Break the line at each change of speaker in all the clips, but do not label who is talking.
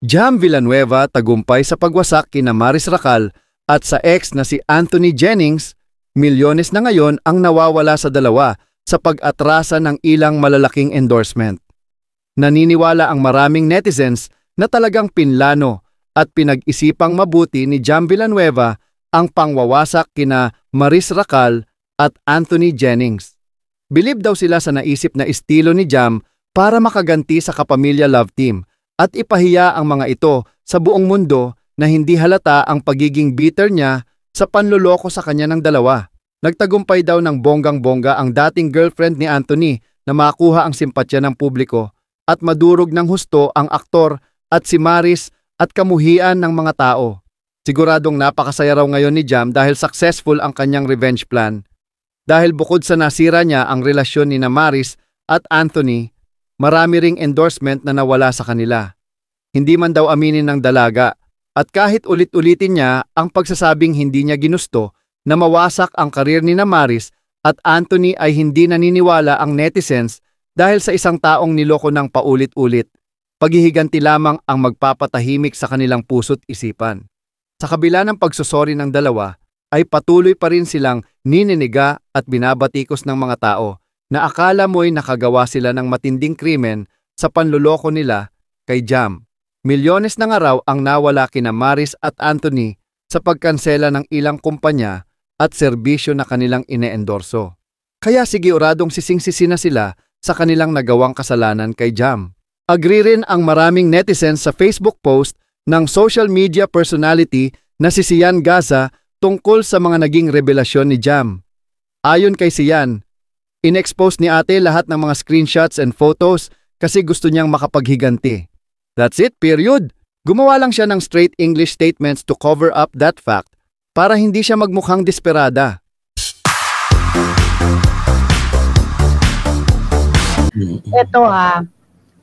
Jam Villanueva tagumpay sa pagwasak kina Maris Racal at sa ex na si Anthony Jennings, milyones na ngayon ang nawawala sa dalawa sa pag-atrasa ng ilang malalaking endorsement. Naniniwala ang maraming netizens na talagang pinlano at pinag-isipang mabuti ni Jam Villanueva ang pangwawasak kina Maris Racal at Anthony Jennings. Bilib daw sila sa naisip na estilo ni Jam para makaganti sa Kapamilya Love Team at ipahiya ang mga ito sa buong mundo na hindi halata ang pagiging bitter niya sa panluloko sa kanya ng dalawa. Nagtagumpay daw ng bonggang-bongga ang dating girlfriend ni Anthony na makuha ang simpatya ng publiko at madurog ng husto ang aktor at si Maris at kamuhian ng mga tao. Siguradong napakasaya raw ngayon ni Jam dahil successful ang kanyang revenge plan. Dahil bukod sa nasira niya ang relasyon ni Maris at Anthony, marami ring endorsement na nawala sa kanila. Hindi man daw aminin ng dalaga at kahit ulit-ulitin niya ang pagsasabing hindi niya ginusto na mawasak ang karir ni Maris at Anthony ay hindi naniniwala ang netizens dahil sa isang taong niloko ng paulit-ulit. Paghihiganti lamang ang magpapatahimik sa kanilang puso't isipan. Sa kabila ng pagsusori ng dalawa, ay patuloy pa rin silang nininiga at binabatikos ng mga tao na akala mo'y nakagawa sila ng matinding krimen sa panluloko nila kay Jam. Milyones na nga raw ang nawala kina Maris at Anthony sa pagkansela ng ilang kumpanya at serbisyo na kanilang ine-endorso. Kaya siguradong sising-sisi na sila sa kanilang nagawang kasalanan kay Jam. Agree rin ang maraming netizens sa Facebook post ng social media personality na si Sian Gaza tungkol sa mga naging revelasyon ni Jam. Ayon kay Sian, in-expose ni ate lahat ng mga screenshots and photos kasi gusto niyang makapaghiganti. That's it, period. Gumawa lang siya ng straight English statements to cover up that fact para hindi siya magmukhang desperada.
Ito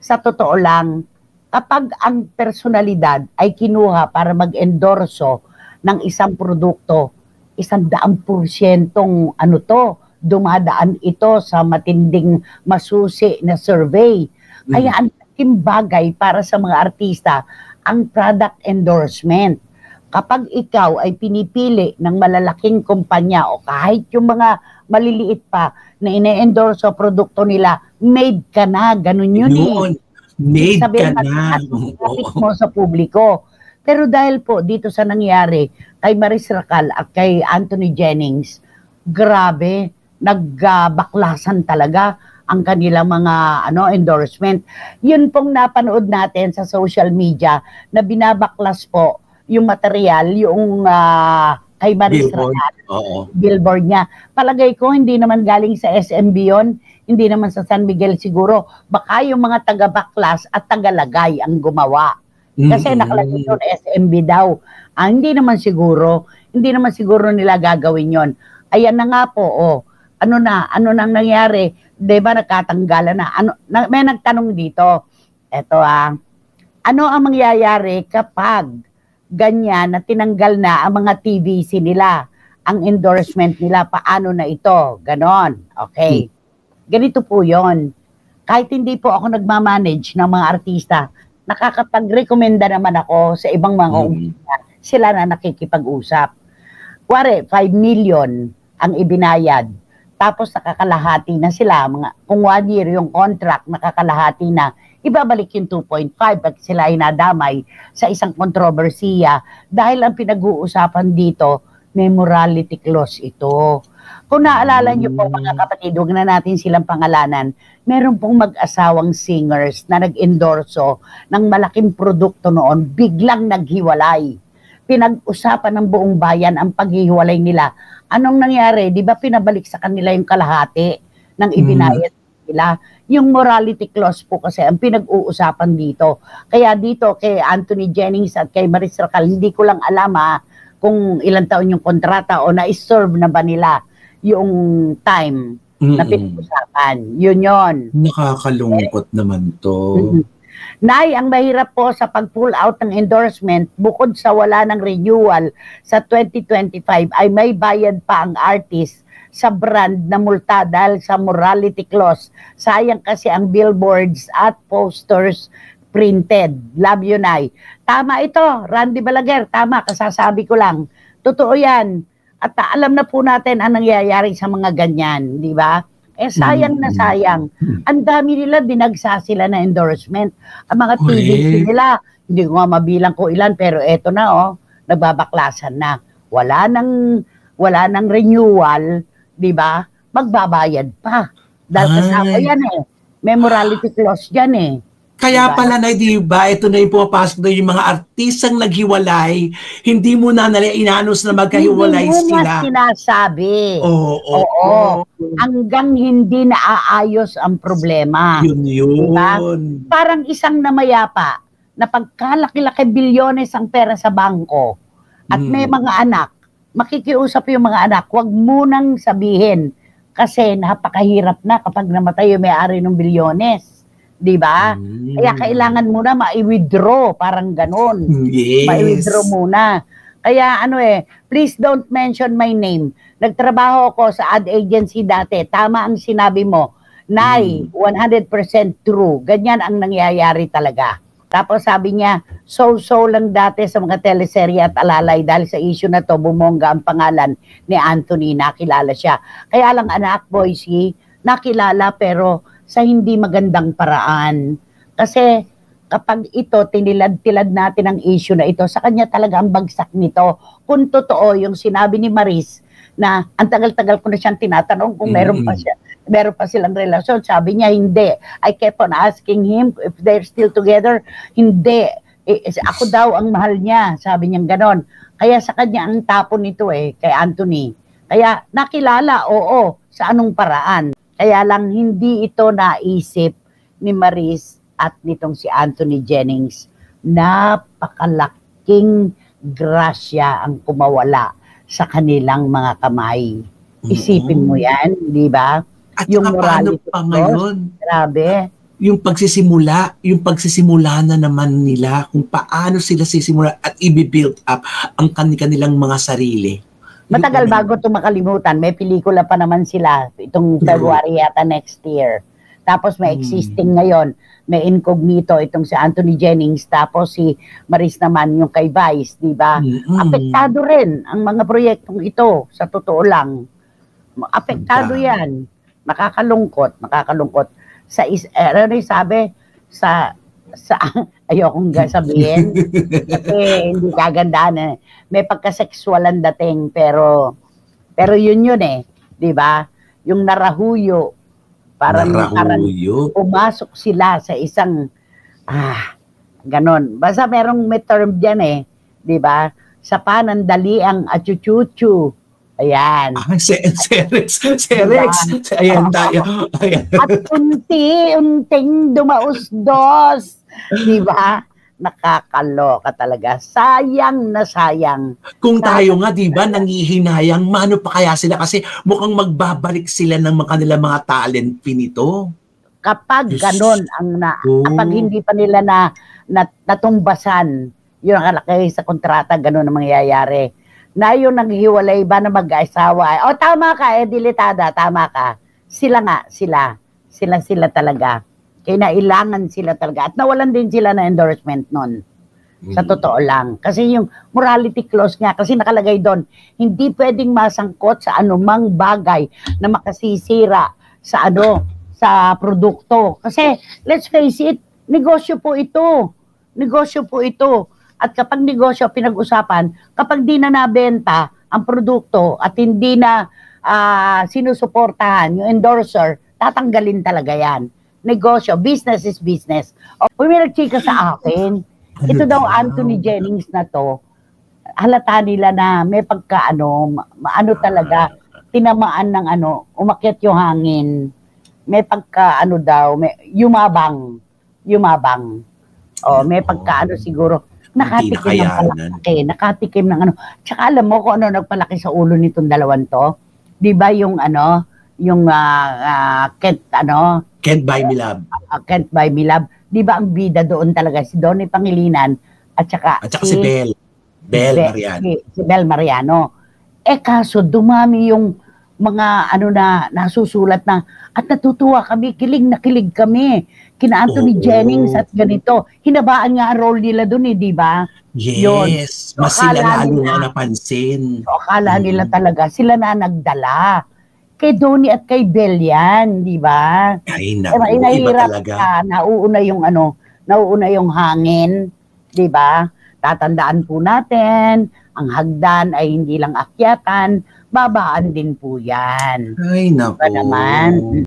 sa totoo lang, kapag ang personalidad ay kinuha para mag-endorso ng isang produkto, 100% dumadaan ito sa matinding masusi na survey. Kaya ang laking bagay para sa mga artista ang product endorsement. Kapag ikaw ay pinipili ng malalaking kumpanya o kahit yung mga maliliit pa na ine-endorso produkto nila, made ka na, ganun yun
Made ka na.
Mo sa publiko. Pero dahil po dito sa nangyari kay Maris Racal at kay Anthony Jennings, grabe, nagbaklasan talaga ang kanilang mga endorsement. Yun pong napanood natin sa social media na binabaklas po yung material, yung kay Maris Racal, billboard niya. Palagay ko hindi naman galing sa SMB yun, hindi naman sa San Miguel siguro. Baka yung mga taga-baklas at taga-lagay ang gumawa. Kasi nakalagay yun SMB daw. Hindi naman siguro nila gagawin yon. Ayan na nga po, ano nang nangyari? Diba nagkatanggalan na? May nagtanong dito. Eto ano ang mangyayari kapag ganyan na tinanggal na ang mga TVC nila, ang endorsement nila, paano na ito? Ganon. Okay. Ganito po yon. Kahit hindi po ako nagmamanage ng mga artista, nakakapag-recommenda naman ako sa ibang mga umpisa. Sila na nakikipag-usap. Kuwari, 5 million ang ibinayad. Tapos nakakalahati na sila. Kung 1 year yung contract, nakakalahati na. Ibabalik yung 2.5 at sila ay nadamay sa isang kontrobersiya. Dahil ang pinag-uusapan dito, may morality clause ito. Kung naalala niyo po mga kapatid, huwag na natin silang pangalanan, meron pong mag-asawang singers na nag-endorso ng malaking produkto noon, biglang naghiwalay. Pinag-usapan ng buong bayan ang paghihiwalay nila. Anong nangyari? Di ba pinabalik sa kanila yung kalahati ng ibinayad nila? Yung morality clause po kasi ang pinag-uusapan dito. Kaya dito kay Anthony Jennings at kay Maris Racal, hindi ko lang alam kung ilang taon yung kontrata o na-serve na ba nila yung time na pinag-usapan. Yun.
Nakakalungkot naman to.
Nay, ang mahirap po sa pag-pull out ng endorsement, bukod sa wala ng renewal sa 2025, ay may bayad pa ang artist sa brand na multa dahil sa morality clause. Sayang kasi ang billboards at posters printed. Love you, Nay. Tama ito, Randy Balaguer, tama, kasasabi ko lang. Totoo yan. At alam na po natin ang nangyayari sa mga ganyan, di ba? Sayang na sayang. Ang dami nila, binagsa sila na endorsement. Ang mga TVC nila, hindi ko nga mabilang ko ilan, pero eto na, nagbabaklasan na. Wala nang renewal, di ba? Magbabayad pa. Dahil kasama yan May morality clause dyan
Kaya pala na, di ba, ito na yung pumapasok na yung mga artistang naghiwalay, hindi mo na nila inanos na magkahiwalay sila.
Hindi mo na sinasabi. Oo. Hanggang hindi naaayos ang problema.
Yun.
Diba? Parang isang namayapa na pagkalaki-laki bilyones ang pera sa bangko at may mga anak, makikiusap yung mga anak, huwag munang sabihin kasi napakahirap na kapag namatay yung may-ari ng bilyones. Diba? Kaya kailangan muna ma-withdraw, parang ganun.
Yes.
Ma-withdraw muna. Kaya please don't mention my name. Nagtrabaho ako sa ad agency dati. Tama ang sinabi mo. Nay, 100% true. Ganyan ang nangyayari talaga. Tapos sabi niya, so-so lang dati sa mga teleserye at alalay dahil sa issue na to, bumongga ang pangalan ni Anthony, nakilala siya. Kaya lang anak, Boycie, nakilala pero sa hindi magandang paraan. Kasi kapag ito, tinilad-tilad natin ang issue na ito, sa kanya talaga ang bagsak nito. Kung totoo yung sinabi ni Maris na ang tagal-tagal ko na siyang tinatanong kung meron pa silang relasyon. Sabi niya, hindi. I kept on asking him if they're still together. Hindi. Ako daw ang mahal niya. Sabi niya ganon. Kaya sa kanya ang tapon nito kay Anthony. Kaya nakilala, oo, sa anong paraan. Kaya lang hindi ito naisip ni Maris at nitong si Anthony Jennings. Napakalaking grasya ang kumawala sa kanilang mga kamay. Isipin mo yan, di ba?
At yung morality pa ngayon,
grabe.
Yung pagsisimula na naman nila kung paano sila sisimula at i-build up ang kanilang mga sarili.
Matagal bago ito makalimutan. May pelikula pa naman sila itong February yata next year. Tapos may existing ngayon. May incognito itong si Anthony Jennings. Tapos si Maris naman yung kay Vice, di ba? Apektado rin ang mga proyektong ito. Sa totoo lang. Apektado yan. Nakakalungkot. Ayokong sabihin kasi hindi kagandaan may pagka-sexual ang dating pero yun di ba? Yung narahuyo parang pumasok sila sa isang ganon. Basta may term diyan di ba? Sa panandaliang achuchuchu. Ayan.
Serex. Ayan tayo. Ayan.
At unti-unting dumausdos. Diba? Nakakaloka talaga. Sayang na sayang.
Kung tayo nga, diba, nangihinayang, mano pa kaya sila? Kasi mukhang magbabalik sila ng kanilang mga talent pinito.
Kapag ganon, kapag hindi pa nila natumbasan, yung nakalagay sa kontrata, ganon ang mangyayari. Na yung naghiwalay ba na mag-asawa? Tama ka, dilitada, tama ka. Sila talaga. Kinailangan sila talaga. At nawalan din sila na endorsement nun. Sa totoo lang. Kasi yung morality clause nga, kasi nakalagay doon, hindi pwedeng masangkot sa anumang bagay na makasisira sa produkto. Kasi, let's face it, negosyo po ito. At kapag negosyo pinag-usapan, kapag di na nabenta ang produkto at hindi na sinusuportahan yung endorser, tatanggalin talaga yan. Negosyo, business is business. May nagchika sa akin, ito daw Anthony Jennings na to, halata nila na may talaga, tinamaan ng umakyat yung hangin. May yumabang. May siguro. Nakatikim ng Tsaka alam mo kung nagpalaki sa ulo nitong dalawang to? Di ba yung
Can't Buy Me Love.
Can't Buy Me Love. Di ba ang bida doon talaga si Donnie Pangilinan at saka
si Bel Mariano.
Si Bel Mariano. Kaso dumami yung mga ano na nasusulat na at natutuwa kami, kilig na kilig kami kina Anthony
Oo.
Jennings at ganito. Hinabaan nga ang role nila doon di ba?
Yes, mas sila lalo nga napansin.
So, akala nila talaga sila na nagdala. Kay Donnie at kay Belle yan, di ba?
Ay,
Diba,
naku, iba
inahirap
talaga.
ka, nauuna yung hangin, di ba? Tatandaan po natin, ang hagdan ay hindi lang akyatan, babaan din po yan.
Ay, naku.
Diba naman?